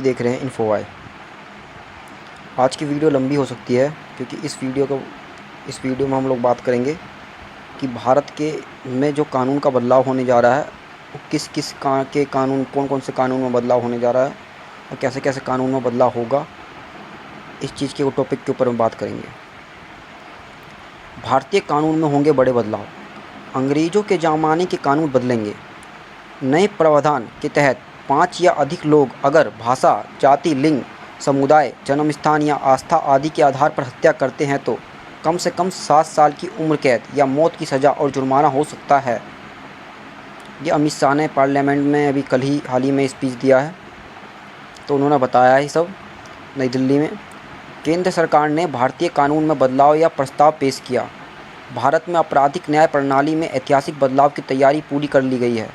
देख रहे हैं इन्फोवाई। आज की वीडियो लंबी हो सकती है क्योंकि इस वीडियो में हम लोग बात करेंगे कि भारत के में जो कानून का बदलाव होने जा रहा है वो किस किस के कानून, कौन कौन से कानून में बदलाव होने जा रहा है और कैसे कैसे कानून में बदलाव होगा। इस चीज़ के टॉपिक के ऊपर हम बात करेंगे। भारतीय कानून में होंगे बड़े बदलाव। अंग्रेज़ों के ज़माने के कानून बदलेंगे। नए प्रावधान के तहत 5 या अधिक लोग अगर भाषा, जाति, लिंग, समुदाय, जन्म स्थान या आस्था आदि के आधार पर हत्या करते हैं तो कम से कम 7 साल की उम्र कैद या मौत की सज़ा और जुर्माना हो सकता है। ये अमित शाह ने पार्लियामेंट में अभी हाल ही में स्पीच दिया है, तो उन्होंने बताया है सब नई दिल्ली में। केंद्र सरकार ने भारतीय कानून में बदलाव या प्रस्ताव पेश किया। भारत में आपराधिक न्याय प्रणाली में ऐतिहासिक बदलाव की तैयारी पूरी कर ली गई है।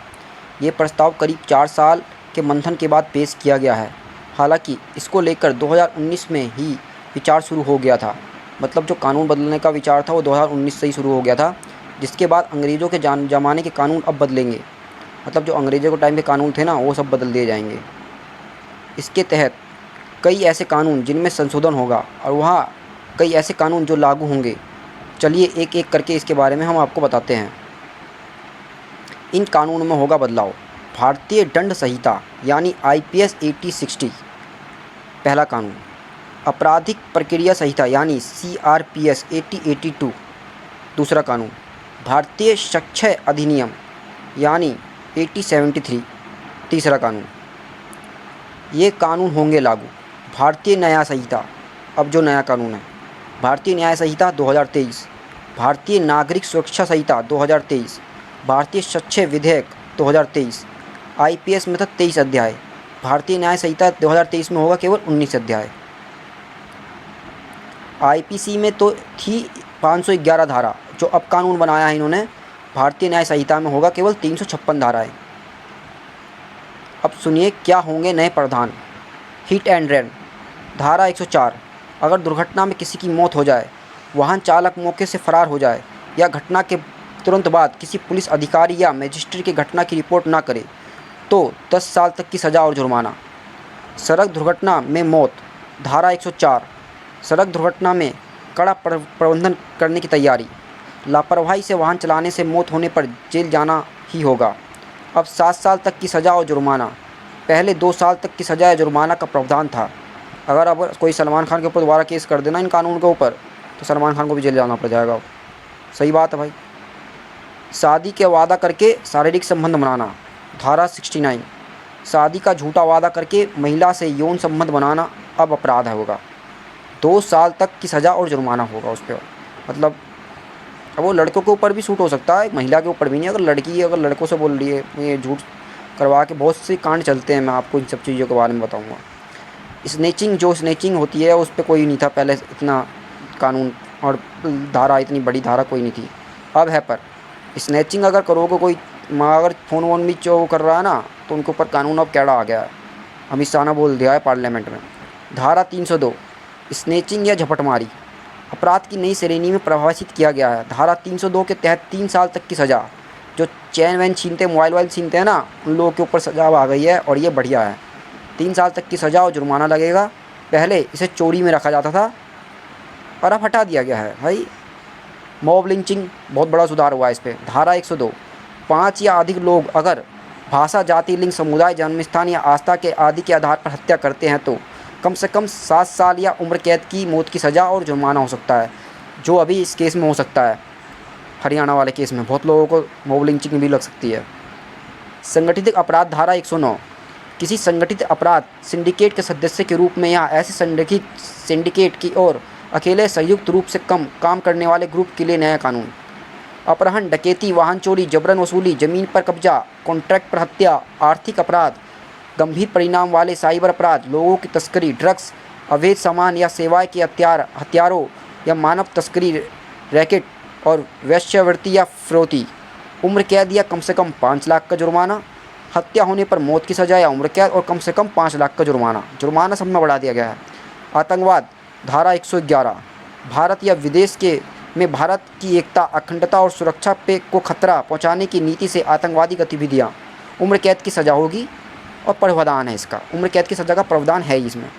ये प्रस्ताव करीब 4 साल के मंथन के बाद पेश किया गया है। हालांकि इसको लेकर 2019 में ही विचार शुरू हो गया था। मतलब जो कानून बदलने का विचार था वो 2019 से ही शुरू हो गया था, जिसके बाद अंग्रेज़ों के ज़माने के कानून अब बदलेंगे। मतलब जो अंग्रेज़ों के टाइम के कानून थे ना, वो सब बदल दिए जाएंगे। इसके तहत कई ऐसे कानून जिनमें संशोधन होगा और वहाँ कई ऐसे कानून जो लागू होंगे। चलिए एक एक करके इसके बारे में हम आपको बताते हैं। इन कानूनों में होगा बदलाव। भारतीय दंड संहिता यानी IPS 8060 पहला कानून। आपराधिक प्रक्रिया संहिता यानी CRPS 8082 दूसरा कानून। भारतीय साक्ष्य अधिनियम यानी 8073 तीसरा कानून। ये कानून होंगे लागू। भारतीय न्याय संहिता, अब जो नया कानून है, भारतीय न्याय संहिता 2023, भारतीय नागरिक सुरक्षा संहिता 2023, भारतीय साक्ष्य विधेयक 2023। IPS में था 23 अध्याय, भारतीय न्याय संहिता 2023 में होगा केवल 19 अध्याय। IPC में तो थी 511 धारा, जो अब कानून बनाया है इन्होंने। भारतीय न्याय संहिता में होगा केवल 356 धाराएं। अब सुनिए क्या होंगे नए प्रावधान। हिट एंड रन धारा 104, अगर दुर्घटना में किसी की मौत हो जाए, वाहन चालक मौके से फरार हो जाए या घटना के तुरंत बाद किसी पुलिस अधिकारी या मजिस्ट्रेट की घटना की रिपोर्ट ना करे तो 10 साल तक की सज़ा और जुर्माना। सड़क दुर्घटना में मौत धारा 104, सड़क दुर्घटना में कड़ा प्रबंधन करने की तैयारी। लापरवाही से वाहन चलाने से मौत होने पर जेल जाना ही होगा। अब 7 साल तक की सज़ा और जुर्माना, पहले 2 साल तक की सज़ा या जुर्माना का प्रावधान था। अगर अब कोई सलमान खान के ऊपर दोबारा केस कर देना इन कानून के ऊपर, तो सलमान खान को भी जेल जाना पड़ जाएगा। सही बात है भाई। शादी के वादा करके शारीरिक संबंध बनाना धारा 69, शादी का झूठा वादा करके महिला से यौन संबंध बनाना अब अपराध होगा। 2 साल तक की सज़ा और जुर्माना होगा उस पर। मतलब अब वो लड़कों के ऊपर भी सूट हो सकता है, महिला के ऊपर भी नहीं। अगर लड़कों से बोल रही है, ये झूठ करवा के बहुत से कांड चलते हैं। मैं आपको इन सब चीज़ों के बारे में बताऊँगा। स्नेचिंग होती है, उस पर कोई नहीं था पहले इतना कानून, और धारा इतनी बड़ी धारा कोई नहीं थी। अब है, पर स्नेचिंग अगर करोगे, कोई अगर फ़ोन वोन भी जो कर रहा है ना, तो उनके ऊपर कानून अब कैड़ा आ गया है। अमित शाह ने बोल दिया है पार्लियामेंट में। धारा 302, स्नेचिंग या झपटमारी अपराध की नई श्रेणी में परिभाषित किया गया है। धारा 302 के तहत 3 साल तक की सज़ा। जो चैन वैन छीनते, मोबाइल छीनते हैं ना, उन लोगों के ऊपर सज़ा आ गई है, और ये बढ़िया है। 3 साल तक की सज़ा और जुर्माना लगेगा। पहले इसे चोरी में रखा जाता था और अब हटा दिया गया है भाई। मॉब लिंचिंग, बहुत बड़ा सुधार हुआ है इस पर। धारा 102, 5 या अधिक लोग अगर भाषा, जाति, लिंग, समुदाय, जन्म स्थान या आस्था के आदि के आधार पर हत्या करते हैं तो कम से कम 7 साल या उम्र कैद की, मौत की सज़ा और जुर्माना हो सकता है, जो अभी इस केस में हो सकता है। हरियाणा वाले केस में बहुत लोगों को मॉब लिंचिंग भी लग सकती है। संगठित अपराध धारा 109, किसी संगठित अपराध सिंडिकेट के सदस्य के रूप में या ऐसे संगठित सिंडिकेट की और अकेले संयुक्त रूप से काम करने वाले ग्रुप के लिए नया कानून। अपहरण, डकैती, वाहन चोरी, जबरन वसूली, जमीन पर कब्जा, कॉन्ट्रैक्ट पर हत्या, आर्थिक अपराध, गंभीर परिणाम वाले साइबर अपराध, लोगों की तस्करी, ड्रग्स, अवैध सामान या सेवाएं के हथियारों या मानव तस्करी, रैकेट और वेश्यावृत्ति या फिरौती। उम्र कैद या कम से कम 5 लाख का जुर्माना। हत्या होने पर मौत की सज़ा या उम्र कैद और कम से कम 5 लाख का जुर्माना सब में बढ़ा दिया गया है। आतंकवाद धारा 111, भारत या विदेश में भारत की एकता, अखंडता और सुरक्षा को खतरा पहुंचाने की नीति से आतंकवादी गतिविधियां। उम्र कैद की सज़ा होगी और प्रावधान है इसका, उम्र कैद की सज़ा का प्रावधान है ही इसमें।